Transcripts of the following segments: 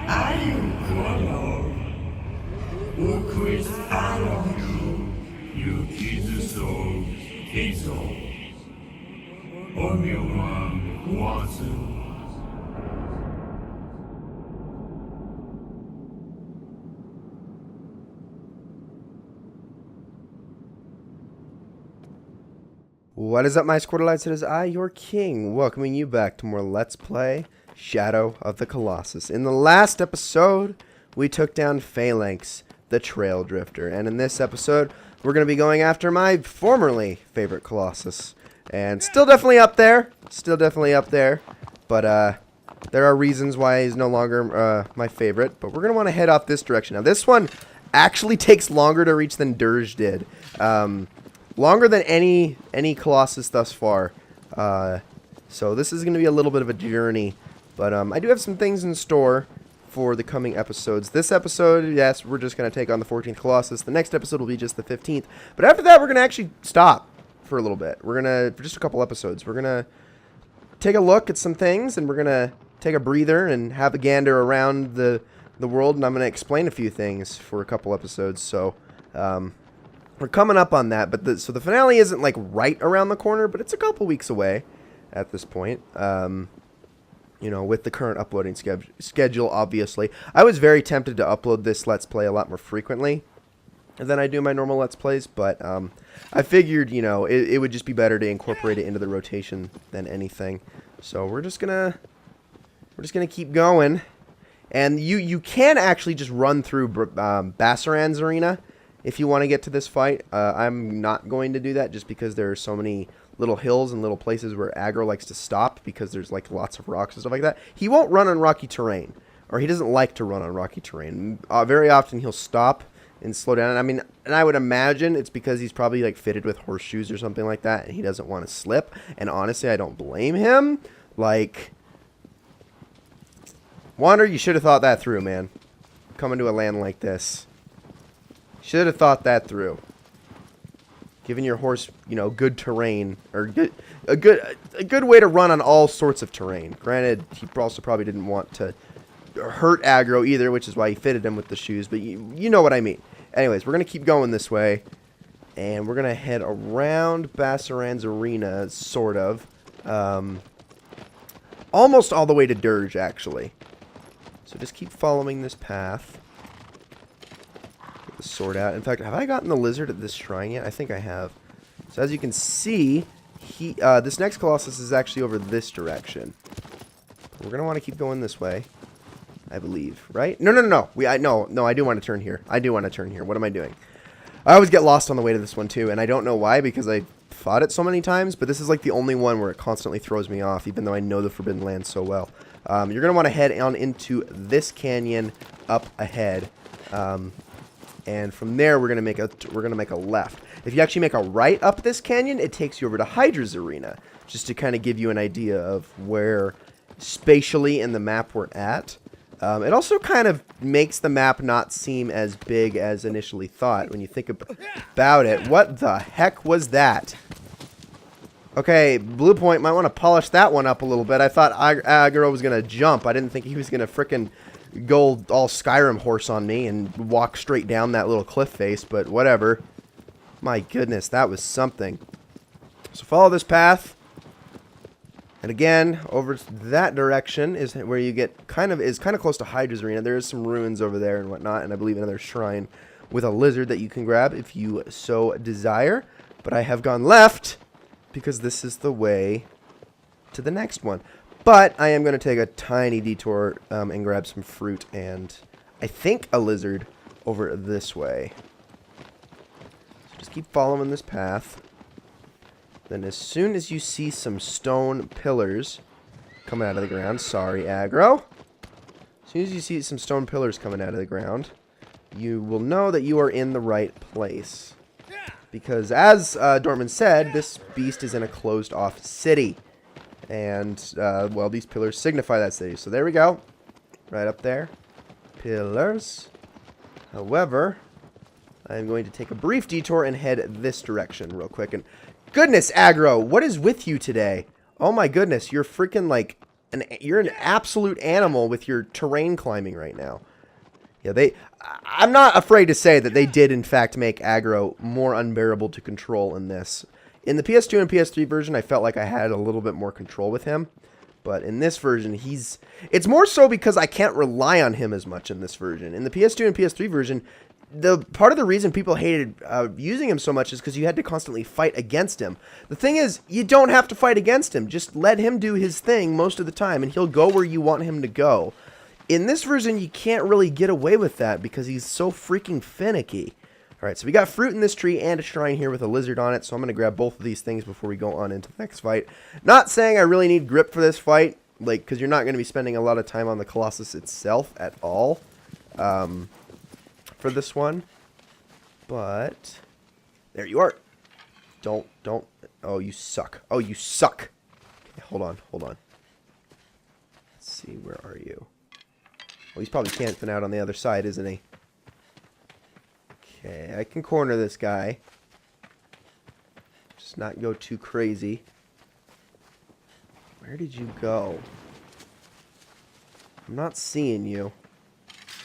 아이고, 우크리스 아롱주, 유키즈 속 계속, 오명왕 와스. What is up, my Squirtalites? It is I, your king, welcoming you back to more Let's Play Shadow of the Colossus. In the last episode, we took down Phalanx, the Trail Drifter, and in this episode, we're going to be going after my formerly favorite Colossus. And still definitely up there, but there are reasons why he's no longer my favorite, but we're going to want to head off this direction. Now, this one actually takes longer to reach than Dirge did. Longer than any Colossus thus far. So this is going to be a little bit of a journey. But I do have some things in store for the coming episodes. This episode, yes, we're just going to take on the 14th Colossus. The next episode will be just the 15th. But after that, we're going to actually stop for a little bit. We're going to, for just a couple episodes, we're going to take a look at some things. And we're going to take a breather and have a gander around the world. And I'm going to explain a few things for a couple episodes. So, we're coming up on that, but so the finale isn't like right around the corner, but it's a couple weeks away at this point. You know, with the current uploading schedule, obviously. I was very tempted to upload this Let's Play a lot more frequently than I do my normal Let's Plays, but I figured, you know, it would just be better to incorporate it into the rotation than anything. So we're just gonna keep going, and you can actually just run through Bassaran's arena if you want to get to this fight. I'm not going to do that just because there are so many little hills and little places where aggro likes to stop because there's like lots of rocks and stuff like that. He won't run on rocky terrain, or he doesn't like to run on rocky terrain. Very often he'll stop and slow down. And I would imagine it's because he's probably like fitted with horseshoes or something like that, and he doesn't want to slip. And honestly, I don't blame him. Like, Wander, you should have thought that through, man. Coming to a land like this. Should have thought that through. Giving your horse, you know, good terrain, or a good way to run on all sorts of terrain. Granted, he also probably didn't want to hurt aggro either, which is why he fitted him with the shoes, but you know what I mean. Anyways, we're going to keep going this way, and we're going to head around Bassaran's arena, sort of. Almost all the way to Dirge, actually. So just keep following this path. Sword out. In fact, have I gotten the lizard at this shrine yet? I think I have. So as you can see, this next Colossus is actually over this direction. We're gonna want to keep going this way, I believe, right? No. No, I do want to turn here. What am I doing? I always get lost on the way to this one too, and I don't know why, because I fought it so many times, but this is like the only one where it constantly throws me off, even though I know the Forbidden Land so well. You're gonna want to head on into this canyon up ahead. And from there, we're gonna make a left. If you actually make a right up this canyon, it takes you over to Hydra's arena, just to kind of give you an idea of where spatially in the map we're at. It also kind of makes the map not seem as big as initially thought when you think about it. What the heck was that? Okay, Blue Point might want to polish that one up a little bit. I thought Aggro was gonna jump. I didn't think he was gonna frickin' go all Skyrim horse on me and walk straight down that little cliff face, but whatever. My goodness, that was something. So follow this path, and again, over that direction is where you get kind of close to Hydra's arena. There is some ruins over there and whatnot, and I believe another shrine with a lizard that you can grab if you so desire. But I have gone left because this is the way to the next one. But I am going to take a tiny detour and grab some fruit and, I think, a lizard over this way. So just keep following this path. Then as soon as you see some stone pillars coming out of the ground, sorry, aggro. As soon as you see some stone pillars coming out of the ground, you will know that you are in the right place. Because as Dortmund said, this beast is in a closed-off city. And, well, these pillars signify that city. So there we go. Right up there. Pillars. However, I'm going to take a brief detour and head this direction real quick. And goodness, aggro, what is with you today? Oh my goodness, you're freaking like you're an absolute animal with your terrain climbing right now. Yeah, I'm not afraid to say that they did in fact make aggro more unbearable to control in this. In the PS2 and PS3 version, I felt like I had a little bit more control with him. But in this version, it's more so because I can't rely on him as much in this version. In the PS2 and PS3 version, the part of the reason people hated using him so much is because you had to constantly fight against him. The thing is, you don't have to fight against him. Just let him do his thing most of the time, and he'll go where you want him to go. In this version, you can't really get away with that because he's so freaking finicky. Alright, so we got fruit in this tree and a shrine here with a lizard on it, so I'm going to grab both of these things before we go on into the next fight. Not saying I really need grip for this fight, like, because you're not going to be spending a lot of time on the Colossus itself at all for this one. But, there you are. Don't, oh, you suck. Oh, you suck. Okay, hold on. Let's see, where are you? Well, he's probably camping out on the other side, isn't he? Okay, I can corner this guy. Just not go too crazy. Where did you go? I'm not seeing you.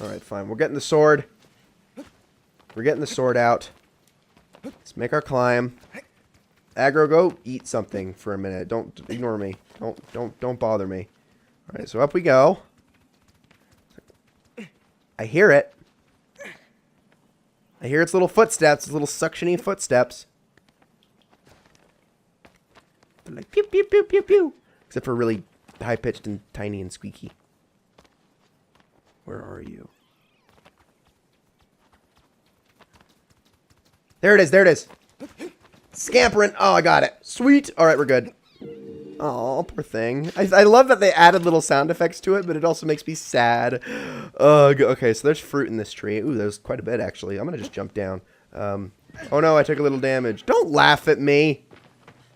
Alright, fine. We're getting the sword. We're getting the sword out. Let's make our climb. Aggro, go eat something for a minute. Don't ignore me. Don't bother me. Alright, so up we go. I hear it. I hear its little footsteps, its little suction-y footsteps. They're like pew pew pew pew pew. Except for really high-pitched and tiny and squeaky. Where are you? There it is. Scampering. Oh, I got it. Sweet. All right, we're good. Oh, poor thing. I love that they added little sound effects to it, but it also makes me sad. Okay, so there's fruit in this tree. Ooh, there's quite a bit, actually. I'm going to just jump down. Oh, no, I took a little damage. Don't laugh at me.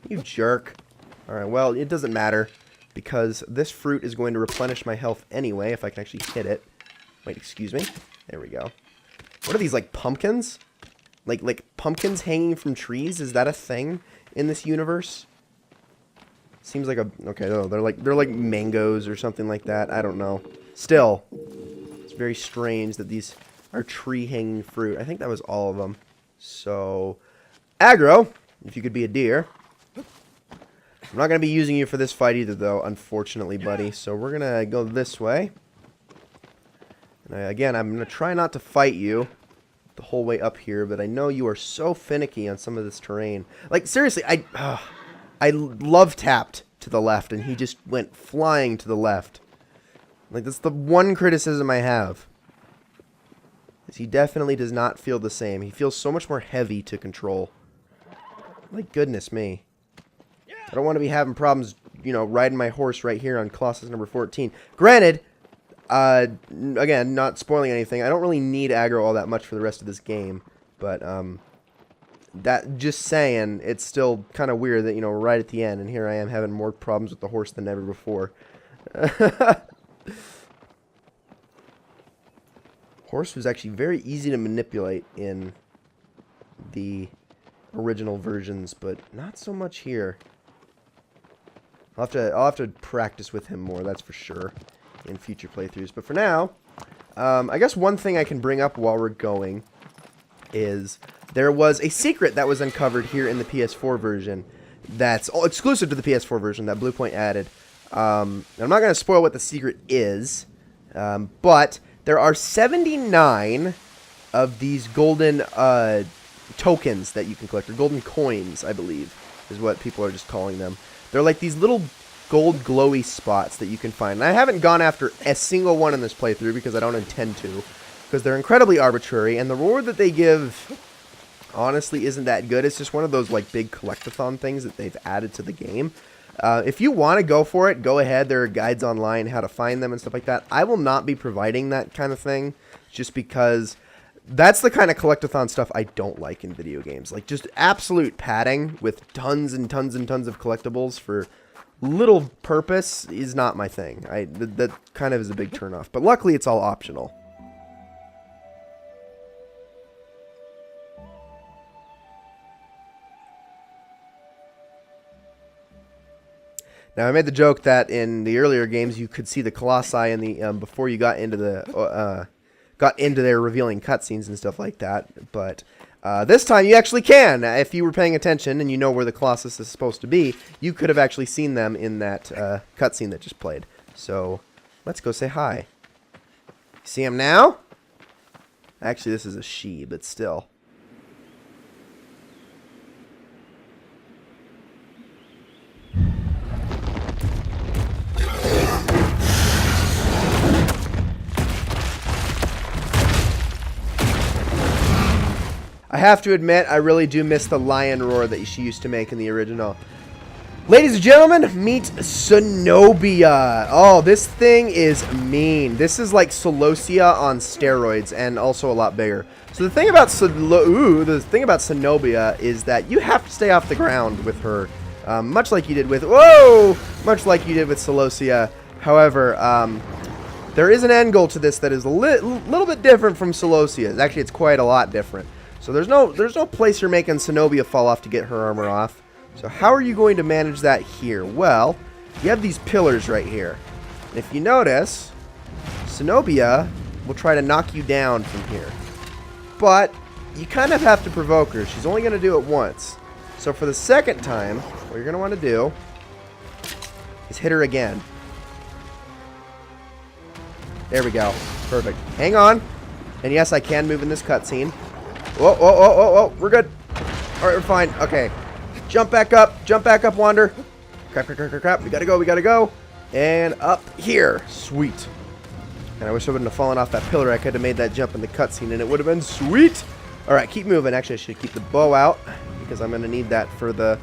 You jerk. All right, well, it doesn't matter because this fruit is going to replenish my health anyway if I can actually hit it. Wait, excuse me. There we go. What are these, like pumpkins? Like pumpkins hanging from trees? Is that a thing in this universe? Seems like okay, no, they're like mangoes or something like that. I don't know. Still, it's very strange that these are tree hanging fruit. I think that was all of them. So, aggro, if you could be a deer. I'm not going to be using you for this fight either, though, unfortunately, buddy. So we're going to go this way. And again, I'm going to try not to fight you the whole way up here, but I know you are so finicky on some of this terrain. Like, seriously, I love tapped to the left, and he just went flying to the left. Like, that's the one criticism I have. Is he definitely does not feel the same. He feels so much more heavy to control. Like, goodness me. I don't want to be having problems, you know, riding my horse right here on Colossus number 14. Granted, again, not spoiling anything, I don't really need aggro all that much for the rest of this game. But, that, just saying, it's still kind of weird that, you know, we're right at the end, and here I am having more problems with the horse than ever before. Horse was actually very easy to manipulate in the original versions, but not so much here. I'll have to practice with him more, that's for sure, in future playthroughs. But for now, I guess one thing I can bring up while we're going is there was a secret that was uncovered here in the PS4 version that's exclusive to the PS4 version that Bluepoint added. I'm not going to spoil what the secret is, but there are 79 of these golden tokens that you can collect, or golden coins, I believe, is what people are just calling them. They're like these little gold glowy spots that you can find. And I haven't gone after a single one in this playthrough because I don't intend to, because they're incredibly arbitrary, and the reward that they give honestly isn't that good. It's just one of those like big collectathon things that they've added to the game. If you want to go for it, go ahead. There are guides online how to find them and stuff like that. I will not be providing that kind of thing just because that's the kind of collectathon stuff I don't like in video games. Like, just absolute padding with tons and tons and tons of collectibles for little purpose is not my thing. That kind of is a big turnoff. But luckily, it's all optional. Now, I made the joke that in the earlier games you could see the Colossi in the before you got into their revealing cutscenes and stuff like that. But this time you actually can. If you were paying attention and you know where the Colossus is supposed to be, you could have actually seen them in that cutscene that just played. So let's go say hi. See him now? Actually, this is a she, but still. I have to admit, I really do miss the lion roar that she used to make in the original. Ladies and gentlemen, meet Zenobia. Oh, this thing is mean. This is like Colossus on steroids and also a lot bigger. So the thing about Zenobia is that you have to stay off the ground with her, much like you did with Colossus. However, there is an end goal to this that is a little bit different from Colossus. Actually, it's quite a lot different. So there's no place you're making Zenobia fall off to get her armor off. So how are you going to manage that here? Well, you have these pillars right here. And if you notice, Zenobia will try to knock you down from here. But you kind of have to provoke her. She's only going to do it once. So for the second time, what you're going to want to do is hit her again. There we go. Perfect. Hang on. And yes, I can move in this cutscene. Whoa, whoa, whoa, whoa, whoa. We're good. All right, we're fine. Okay. Jump back up, Wander. Crap, crap, crap, crap, crap. We gotta go, we gotta go. And up here. Sweet. And I wish I wouldn't have fallen off that pillar. I could have made that jump in the cutscene and it would have been sweet. All right, keep moving. Actually, I should keep the bow out because I'm gonna need that for the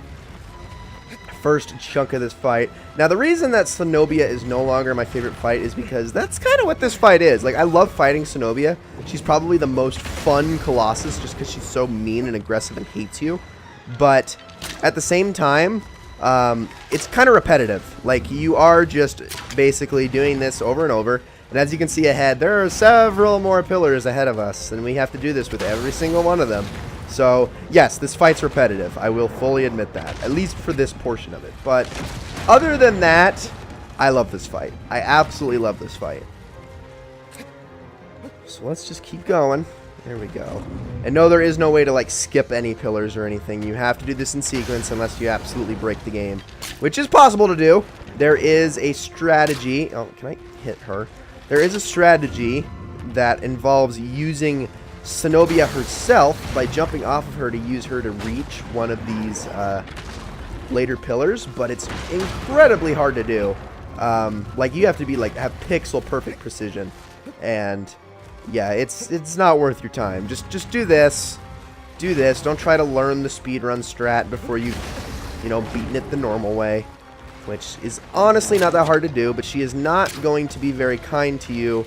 first chunk of this fight. Now, the reason that Zenobia is no longer my favorite fight is because that's kind of what this fight is. Like, I love fighting Zenobia. She's probably the most fun Colossus just because she's so mean and aggressive and hates you. But at the same time, it's kind of repetitive. Like, you are just basically doing this over and over. And as you can see ahead, there are several more pillars ahead of us. And we have to do this with every single one of them. So, yes, this fight's repetitive. I will fully admit that. At least for this portion of it. But other than that, I love this fight. I absolutely love this fight. So let's just keep going. There we go. And no, there is no way to, like, skip any pillars or anything. You have to do this in sequence unless you absolutely break the game. Which is possible to do. There is a strategy. Oh, can I hit her? There is a strategy that involves using Zenobia herself by jumping off of her to use her to reach one of these later pillars, but it's incredibly hard to do. Like, you have to be like have pixel perfect precision, and yeah, it's not worth your time. Just do this. Do this. Don't try to learn the speedrun strat before you know, beating it the normal way, which is honestly not that hard to do, but she is not going to be very kind to you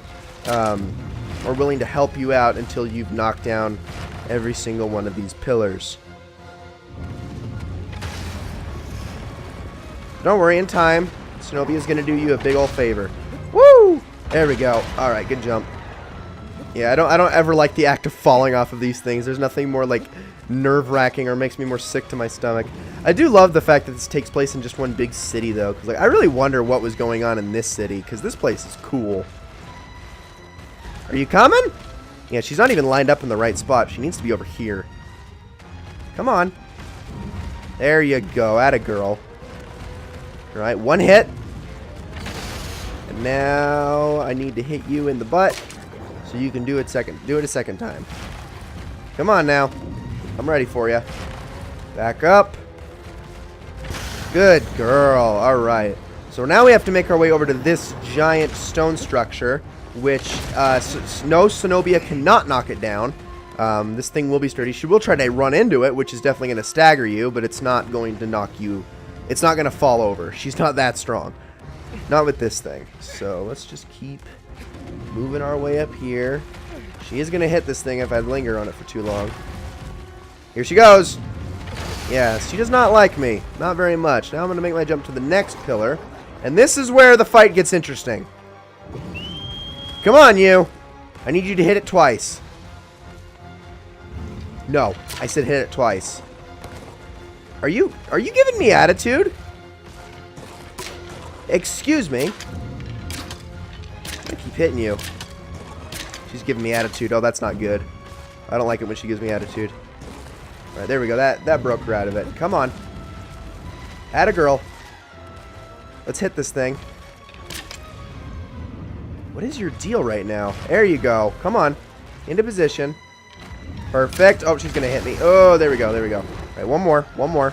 or willing to help you out until you've knocked down every single one of these pillars. Don't worry, in time, Zenobia's going to do you a big old favor. Woo! There we go. Alright, good jump. Yeah, I don't ever like the act of falling off of these things. There's nothing more, like, nerve-wracking or makes me more sick to my stomach. I do love the fact that this takes place in just one big city, though, because, like, I really wonder what was going on in this city, because this place is cool. Are you coming? Yeah, she's not even lined up in the right spot. She needs to be over here. Come on. There you go. Atta girl. Alright, one hit. And now I need to hit you in the butt so you can do it a second time. Come on now. I'm ready for you. Back up. Good girl. Alright. So now we have to make our way over to this giant stone structure, which no, Zenobia cannot knock it down. This thing will be sturdy. She will try to run into it, which is definitely going to stagger you, but it's not going to knock you. It's not going to fall over. She's not that strong. Not with this thing. So let's just keep moving our way up here. She is going to hit this thing if I linger on it for too long. Here she goes. Yeah, she does not like me. Not very much. Now I'm going to make my jump to the next pillar. And this is where the fight gets interesting. Come on, you. I need you to hit it twice. No, I said hit it twice. Are you giving me attitude? Excuse me. I keep hitting you. She's giving me attitude. Oh, that's not good. I don't like it when she gives me attitude. Alright, there we go. That broke her out of it. Come on. Atta girl. Let's hit this thing. What is your deal right now? There you go. Come on. Into position. Perfect. Oh, she's going to hit me. Oh, there we go. There we go. All right, one more. One more.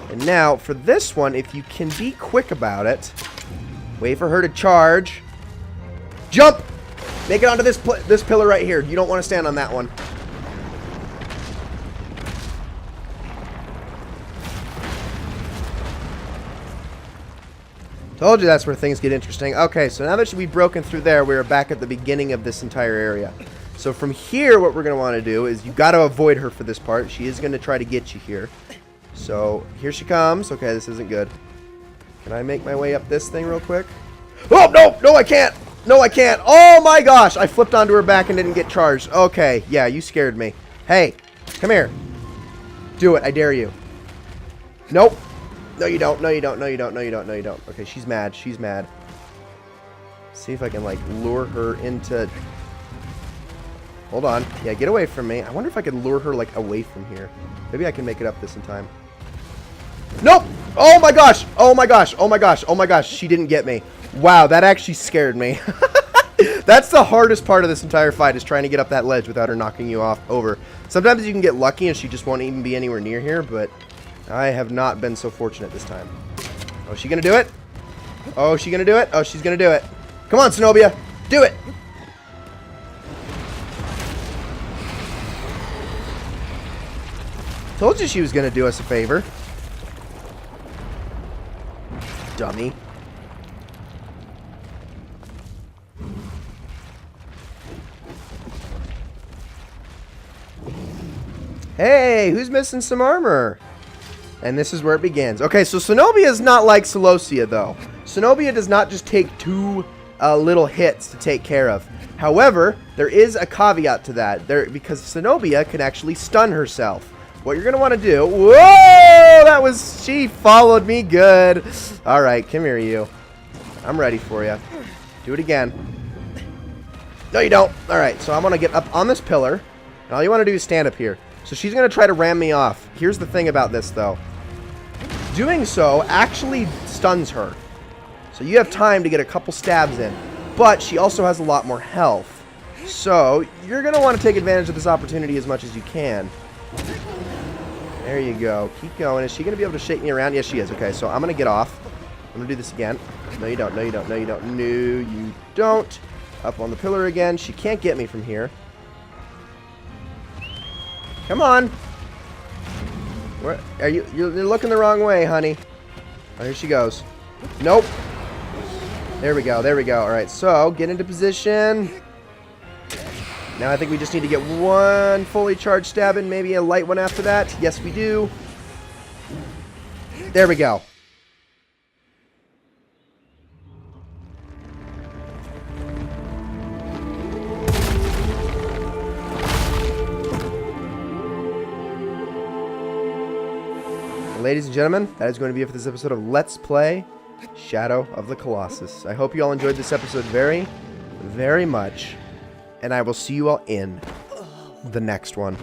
And now, for this one, if you can be quick about it, wait for her to charge. Jump! Make it onto this pillar right here. You don't want to stand on that one. Told you that's where things get interesting. Okay, so now that we've broken through there, we're back at the beginning of this entire area. So from here, what we're going to want to do is you got to avoid her for this part. She is going to try to get you here. So here she comes. Okay, this isn't good. Can I make my way up this thing real quick? Oh, no! No, I can't! No, I can't! Oh my gosh! I flipped onto her back and didn't get charged. Okay, yeah, you scared me. Hey, come here. Do it, I dare you. Nope. No, you don't. No, you don't. No, you don't. No, you don't. No, you don't. Okay, she's mad. She's mad. See if I can, like, lure her into... Hold on. Yeah, get away from me. I wonder if I could lure her, like, away from here. Maybe I can make it up this in time. Nope! Oh, my gosh! Oh, my gosh! Oh, my gosh! Oh, my gosh! She didn't get me. Wow, that actually scared me. That's the hardest part of this entire fight, is trying to get up that ledge without her knocking you off over. Sometimes you can get lucky and she just won't even be anywhere near here, but... I have not been so fortunate this time. Oh, is she going to do it? Oh, is she going to do it? Oh, she's going to do it. Come on, Zenobia. Do it. Told you she was going to do us a favor. Dummy. Hey, who's missing some armor? And this is where it begins. Okay, so Zenobia is not like Celosia, though. Zenobia does not just take two little hits to take care of. However, there is a caveat to that. Because Zenobia can actually stun herself. What you're going to want to do... Whoa! That was... She followed me good. All right, come here, you. I'm ready for you. Do it again. No, you don't. All right, so I'm going to get up on this pillar. And all you want to do is stand up here. So she's going to try to ram me off. Here's the thing about this, though. Doing so actually stuns her. So you have time to get a couple stabs in. But she also has a lot more health. So you're going to want to take advantage of this opportunity as much as you can. There you go. Keep going. Is she going to be able to shake me around? Yes, she is. Okay, so I'm going to get off. I'm going to do this again. No, you don't. No, you don't. No, you don't. No, you don't. Up on the pillar again. She can't get me from here. Come on. Where are you? You're looking the wrong way, honey. Oh, here she goes. Nope. There we go. There we go. All right. So get into position. Now I think we just need to get one fully charged stab in, maybe a light one after that. Yes, we do. There we go. Ladies and gentlemen, that is going to be it for this episode of Let's Play Shadow of the Colossus. I hope you all enjoyed this episode very, very much. And I will see you all in the next one.